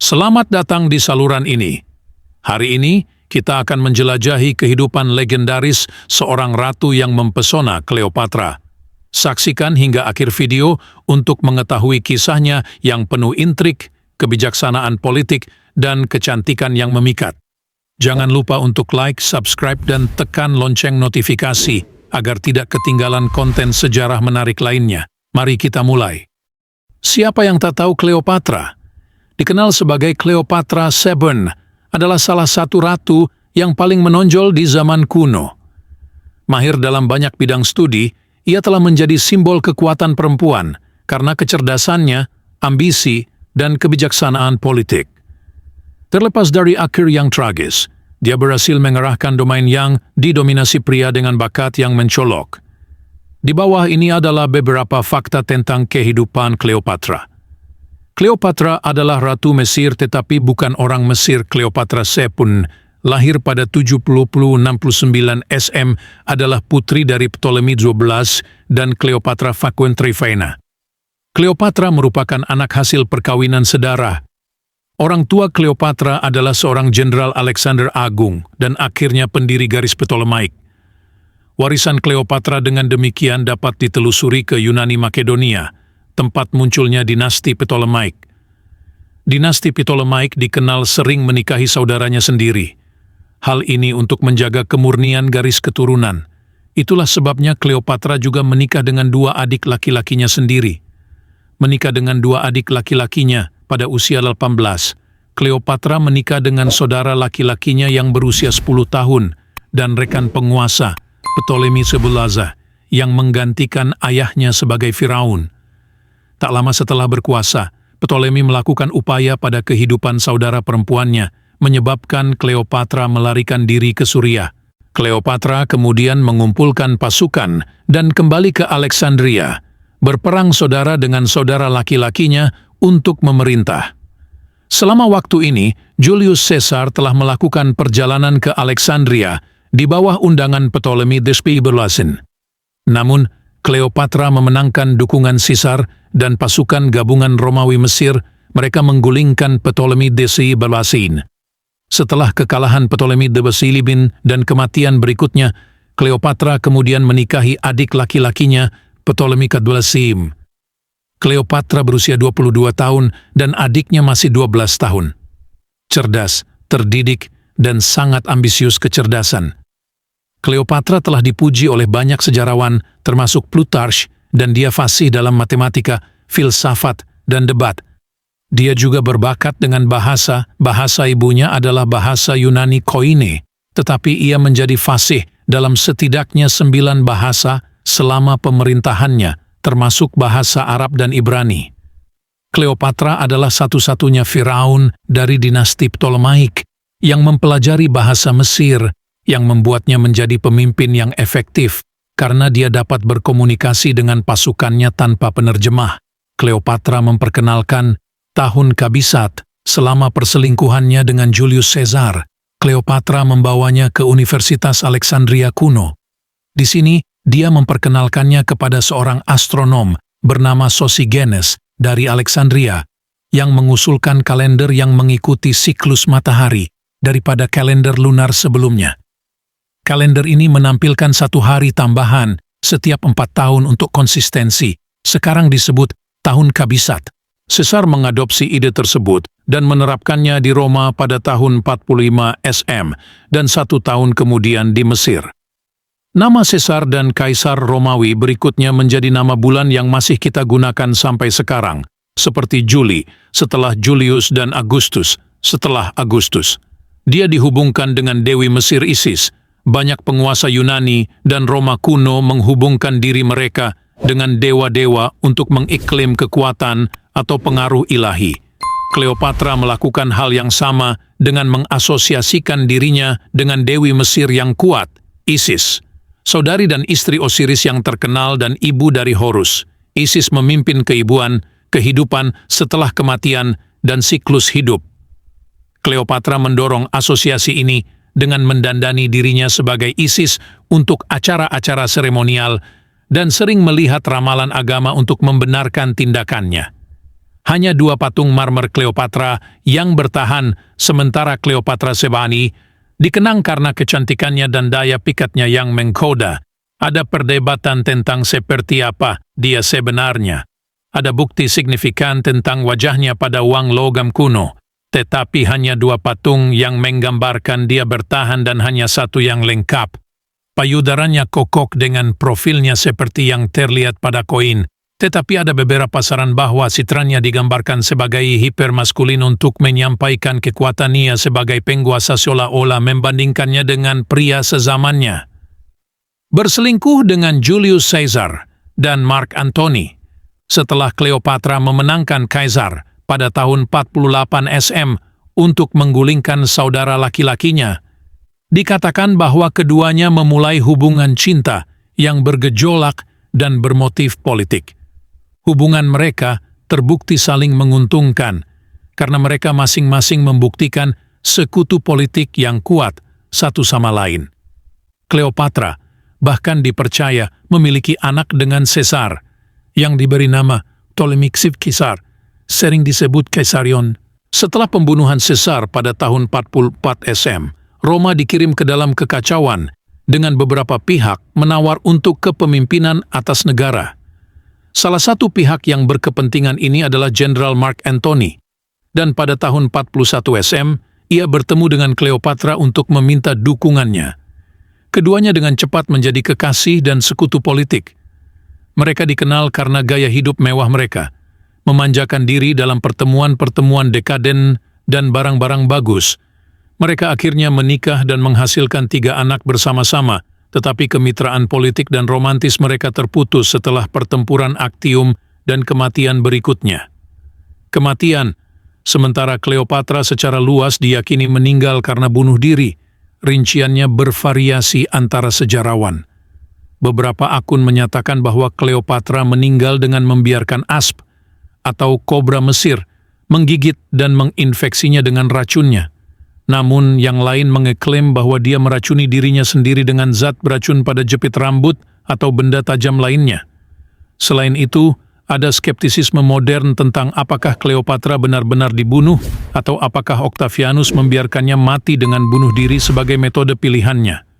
Selamat datang di saluran ini. Hari ini, kita akan menjelajahi kehidupan legendaris seorang ratu yang mempesona, Cleopatra. Saksikan hingga akhir video untuk mengetahui kisahnya yang penuh intrik, kebijaksanaan politik, dan kecantikan yang memikat. Jangan lupa untuk like, subscribe, dan tekan lonceng notifikasi agar tidak ketinggalan konten sejarah menarik lainnya. Mari kita mulai. Siapa yang tak tahu Cleopatra? Dikenal sebagai Cleopatra VII, adalah salah satu ratu yang paling menonjol di zaman kuno. Mahir dalam banyak bidang studi, ia telah menjadi simbol kekuatan perempuan karena kecerdasannya, ambisi, dan kebijaksanaan politik. Terlepas dari akhir yang tragis, dia berhasil mengerahkan domain yang didominasi pria dengan bakat yang mencolok. Di bawah ini adalah beberapa fakta tentang kehidupan Cleopatra. Cleopatra adalah Ratu Mesir tetapi bukan orang Mesir. Cleopatra VII lahir pada 7069 SM, adalah putri dari Ptolemy XII dan Cleopatra Phakwen Trifena. Cleopatra merupakan anak hasil perkawinan sedarah. Orang tua Cleopatra adalah seorang Jenderal Alexander Agung dan akhirnya pendiri garis Ptolemaik. Warisan Cleopatra dengan demikian dapat ditelusuri ke Yunani Makedonia, tempat munculnya dinasti Ptolemaik. Dinasti Ptolemaik dikenal sering menikahi saudaranya sendiri. Hal ini untuk menjaga kemurnian garis keturunan. Itulah sebabnya Cleopatra juga menikah dengan dua adik laki-lakinya sendiri. Menikah dengan dua adik laki-lakinya pada usia 18. Cleopatra menikah dengan saudara laki-lakinya yang berusia 10 tahun dan rekan penguasa, Ptolemy XI, yang menggantikan ayahnya sebagai Firaun. Tak lama setelah berkuasa, Ptolemy melakukan upaya pada kehidupan saudara perempuannya, menyebabkan Cleopatra melarikan diri ke Suriah. Cleopatra kemudian mengumpulkan pasukan dan kembali ke Alexandria, berperang saudara dengan saudara laki-lakinya untuk memerintah. Selama waktu ini, Julius Caesar telah melakukan perjalanan ke Alexandria di bawah undangan Ptolemy XII. Namun, Cleopatra memenangkan dukungan Caesar dan pasukan gabungan Romawi Mesir. Mereka menggulingkan Ptolemy XII. Setelah kekalahan Ptolemy XII dan kematian berikutnya, Cleopatra kemudian menikahi adik laki-lakinya, Ptolemy XII. Cleopatra berusia 22 tahun dan adiknya masih 12 tahun. Cerdas, terdidik, dan sangat ambisius kecerdasan. Cleopatra telah dipuji oleh banyak sejarawan, termasuk Plutarch, dan dia fasih dalam matematika, filsafat, dan debat. Dia juga berbakat dengan bahasa ibunya adalah bahasa Yunani Koine, tetapi ia menjadi fasih dalam setidaknya 9 bahasa selama pemerintahannya, termasuk bahasa Arab dan Ibrani. Cleopatra adalah satu-satunya Firaun dari dinasti Ptolemaik yang mempelajari bahasa Mesir, yang membuatnya menjadi pemimpin yang efektif karena dia dapat berkomunikasi dengan pasukannya tanpa penerjemah. Cleopatra memperkenalkan tahun Kabisat selama perselingkuhannya dengan Julius Caesar. Cleopatra membawanya ke Universitas Alexandria kuno. Di sini, dia memperkenalkannya kepada seorang astronom bernama Sosigenes dari Alexandria yang mengusulkan kalender yang mengikuti siklus matahari daripada kalender lunar sebelumnya. Kalender ini menampilkan 1 hari tambahan setiap 4 tahun untuk konsistensi, sekarang disebut tahun Kabisat. Caesar mengadopsi ide tersebut dan menerapkannya di Roma pada tahun 45 SM dan 1 tahun kemudian di Mesir. Nama Caesar dan Kaisar Romawi berikutnya menjadi nama bulan yang masih kita gunakan sampai sekarang, seperti Juli, setelah Julius, dan Agustus, setelah Agustus. Dia dihubungkan dengan Dewi Mesir Isis. Banyak penguasa Yunani dan Roma kuno menghubungkan diri mereka dengan dewa-dewa untuk mengiklim kekuatan atau pengaruh ilahi. Cleopatra melakukan hal yang sama dengan mengasosiasikan dirinya dengan Dewi Mesir yang kuat, Isis, saudari dan istri Osiris yang terkenal dan ibu dari Horus. Isis memimpin keibuan, kehidupan setelah kematian, dan siklus hidup. Cleopatra mendorong asosiasi ini dengan mendandani dirinya sebagai Isis untuk acara-acara seremonial dan sering melihat ramalan agama untuk membenarkan tindakannya. Hanya 2 patung marmer Cleopatra yang bertahan, sementara Cleopatra Sebani dikenang karena kecantikannya dan daya pikatnya yang menggoda. Ada perdebatan tentang seperti apa dia sebenarnya. Ada bukti signifikan tentang wajahnya pada uang logam kuno, tetapi hanya 2 patung yang menggambarkan dia bertahan dan hanya 1 yang lengkap. Payudaranya kokoh dengan profilnya seperti yang terlihat pada koin, tetapi ada beberapa saran bahwa citranya digambarkan sebagai hipermaskulin untuk menyampaikan kekuatan ia sebagai penguasa, seolah-olah membandingkannya dengan pria sezamannya. Berselingkuh dengan Julius Caesar dan Mark Antony. Setelah Cleopatra memenangkan Kaisar pada tahun 48 SM untuk menggulingkan saudara laki-lakinya, dikatakan bahwa keduanya memulai hubungan cinta yang bergejolak dan bermotif politik. Hubungan mereka terbukti saling menguntungkan karena mereka masing-masing membuktikan sekutu politik yang kuat satu sama lain. Cleopatra bahkan dipercaya memiliki anak dengan Caesar yang diberi nama Ptolemaic Caesar, sering disebut Caesarion. Setelah pembunuhan Caesar pada tahun 44 SM, Roma dikirim ke dalam kekacauan dengan beberapa pihak menawar untuk kepemimpinan atas negara. Salah satu pihak yang berkepentingan ini adalah Jenderal Mark Antony, dan pada tahun 41 SM, ia bertemu dengan Cleopatra untuk meminta dukungannya. Keduanya dengan cepat menjadi kekasih dan sekutu politik. Mereka dikenal karena gaya hidup mewah mereka, memanjakan diri dalam pertemuan-pertemuan dekaden dan barang-barang bagus. Mereka akhirnya menikah dan menghasilkan 3 anak bersama-sama, tetapi kemitraan politik dan romantis mereka terputus setelah pertempuran Actium dan kematian berikutnya. Kematian, sementara Cleopatra secara luas diyakini meninggal karena bunuh diri. Rinciannya bervariasi antara sejarawan. Beberapa akun menyatakan bahwa Cleopatra meninggal dengan membiarkan asp atau kobra Mesir menggigit dan menginfeksinya dengan racunnya. Namun yang lain mengeklaim bahwa dia meracuni dirinya sendiri dengan zat beracun pada jepit rambut atau benda tajam lainnya. Selain itu, ada skeptisisme modern tentang apakah Cleopatra benar-benar dibunuh atau apakah Octavianus membiarkannya mati dengan bunuh diri sebagai metode pilihannya.